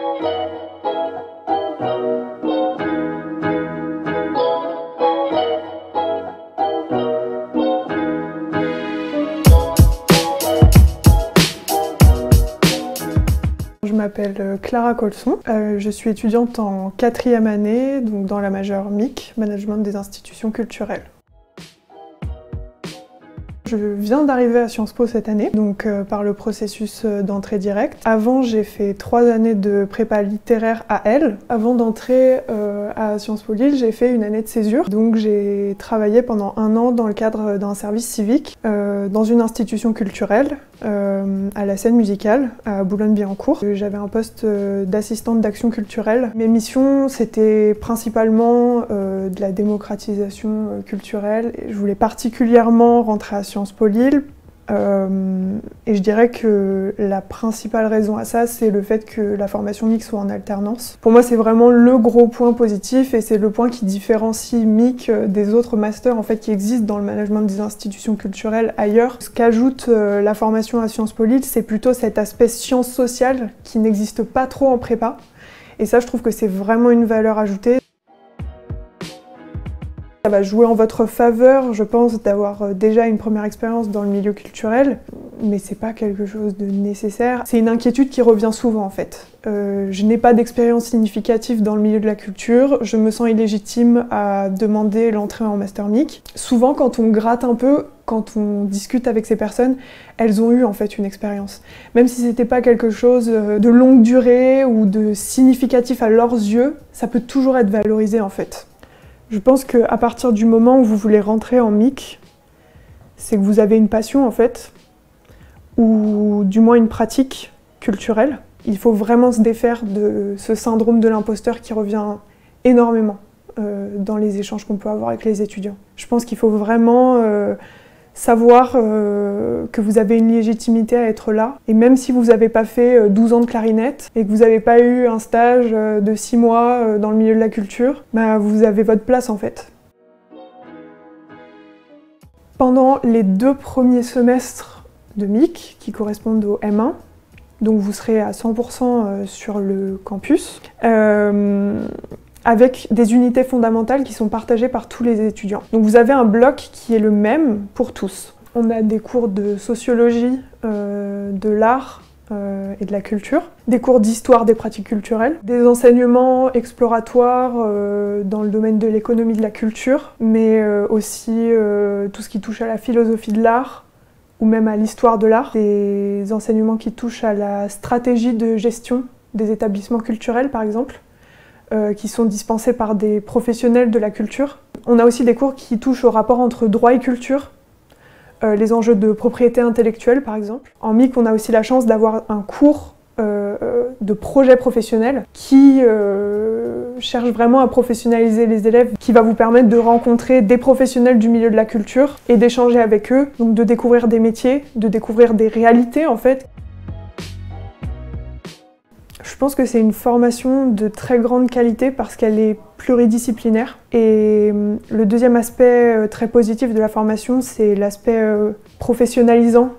Je m'appelle Clara Colson, je suis étudiante en 4e année, donc dans la majeure MIC, Management des institutions culturelles. Je viens d'arriver à Sciences Po cette année, donc par le processus d'entrée directe. Avant, j'ai fait 3 années de prépa littéraire à L. Avant d'entrer à Sciences Po Lille, j'ai fait une année de césure. Donc j'ai travaillé pendant 1 an dans le cadre d'un service civique dans une institution culturelle, à la scène musicale, à Boulogne-Billancourt. J'avais un poste d'assistante d'action culturelle. Mes missions, c'était principalement de la démocratisation culturelle. Je voulais particulièrement rentrer à Sciences Po Lille. Et je dirais que la principale raison à ça, c'est le fait que la formation MIC soit en alternance. Pour moi, c'est vraiment le gros point positif et c'est le point qui différencie MIC des autres masters en fait, qui existent dans le management des institutions culturelles ailleurs. Ce qu'ajoute la formation à Sciences Po Lille, c'est plutôt cet aspect sciences sociales qui n'existe pas trop en prépa. Et ça, je trouve que c'est vraiment une valeur ajoutée. Ça va jouer en votre faveur, je pense, d'avoir déjà une première expérience dans le milieu culturel, mais c'est pas quelque chose de nécessaire. C'est une inquiétude qui revient souvent en fait. Je n'ai pas d'expérience significative dans le milieu de la culture, je me sens illégitime à demander l'entrée en Master MIC. Souvent quand on gratte un peu, quand on discute avec ces personnes, elles ont eu en fait une expérience. Même si c'était pas quelque chose de longue durée ou de significatif à leurs yeux, ça peut toujours être valorisé en fait. Je pense qu'à partir du moment où vous voulez rentrer en MIC, c'est que vous avez une passion en fait, ou du moins une pratique culturelle. Il faut vraiment se défaire de ce syndrome de l'imposteur qui revient énormément dans les échanges qu'on peut avoir avec les étudiants. Je pense qu'il faut vraiment savoir que vous avez une légitimité à être là. Et même si vous n'avez pas fait 12 ans de clarinette et que vous n'avez pas eu un stage de 6 mois dans le milieu de la culture, bah vous avez votre place en fait. Pendant les 2 premiers semestres de MIC, qui correspondent au M1, donc vous serez à 100% sur le campus, avec des unités fondamentales qui sont partagées par tous les étudiants. Donc vous avez un bloc qui est le même pour tous. On a des cours de sociologie, de l'art et de la culture, des cours d'histoire des pratiques culturelles, des enseignements exploratoires dans le domaine de l'économie de la culture, mais aussi tout ce qui touche à la philosophie de l'art ou même à l'histoire de l'art, des enseignements qui touchent à la stratégie de gestion des établissements culturels par exemple, qui sont dispensés par des professionnels de la culture. On a aussi des cours qui touchent au rapport entre droit et culture, les enjeux de propriété intellectuelle par exemple. En MIC, on a aussi la chance d'avoir un cours de projet professionnel qui cherche vraiment à professionnaliser les élèves, qui va vous permettre de rencontrer des professionnels du milieu de la culture et d'échanger avec eux, donc de découvrir des métiers, de découvrir des réalités en fait. Je pense que c'est une formation de très grande qualité parce qu'elle est pluridisciplinaire. Et le deuxième aspect très positif de la formation, c'est l'aspect professionnalisant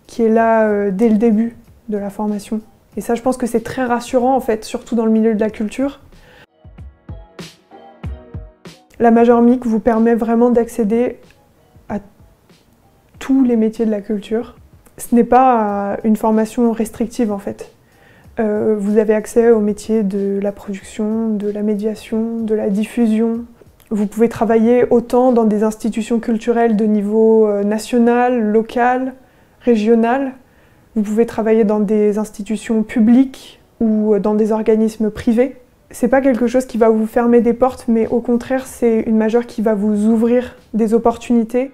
qui est là dès le début de la formation. Et ça, je pense que c'est très rassurant en fait, surtout dans le milieu de la culture. La majeure MIC vous permet vraiment d'accéder à tous les métiers de la culture. Ce n'est pas une formation restrictive en fait. Vous avez accès aux métiers de la production, de la médiation, de la diffusion. Vous pouvez travailler autant dans des institutions culturelles de niveau national, local, régional. Vous pouvez travailler dans des institutions publiques ou dans des organismes privés. C'est pas quelque chose qui va vous fermer des portes, mais au contraire, c'est une majeure qui va vous ouvrir des opportunités.